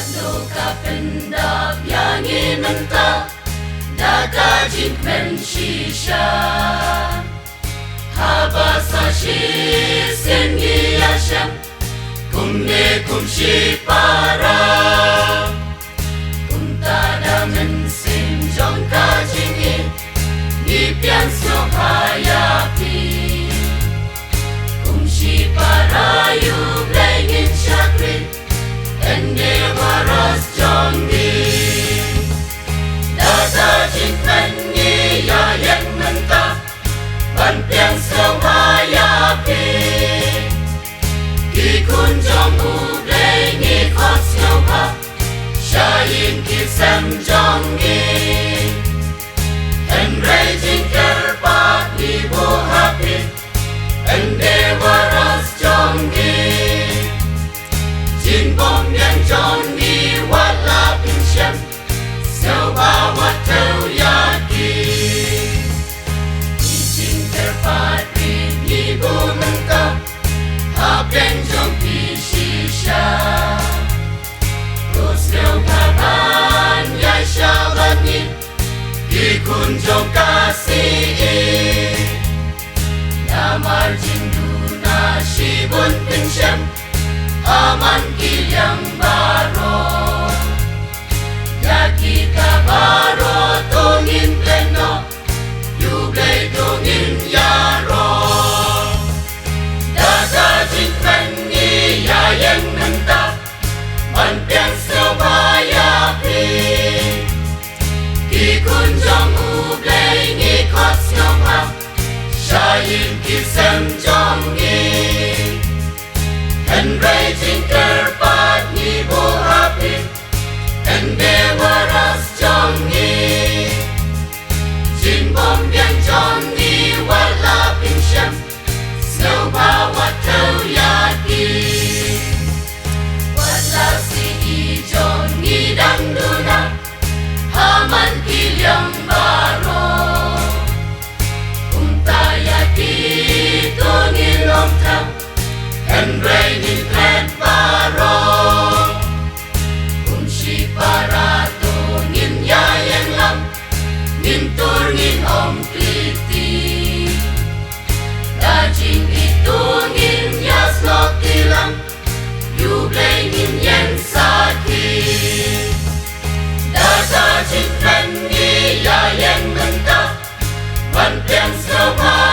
Ano kapenda yang menta Nakajin menshisha Habasashi sengi yasham Kumne kumshi para Kumtada mensim jong kajingi Ni pianso hayapi Kumshi para yublengin shakri Ende waras jongi Dada jingmengi ya yang mentah Ban pianso hayapi Ki kunjong ublengi kosyo pa Shayin ki sem jongi Enrei jingker pa ibu happy Ende waras jongi Jin bom yang jongi wala pinshem Sel bawat tau yaki Jin terpat ibu mentah Habeng jong pishisha Rosel kaban yai shabani Ikun jong kasih Namar jinduna shibun pinshem Aman kilyang baro Yaki kabaro tungin pleno Yublay tungin yaro Dada jingmengi yayeng mentah Man pianso bayapi Ki kunjong ublay ni kosyo pa Shayin ki sem jongi Enrei jingker pat ni bo happy Ende waras jongi Jin bom yang jongi wala pinshem Snow bawat tau yaki Wala si jongi dangduna Haman kilyang baro Untayaki tungin long tau Enrei nin klen baro Kumshi para tungin yayang lam Nin turngin om pliti Dajing itungin yaslok ilang Yublay nin yen sakit Dada jingmengi yayang mentah Man pianso pa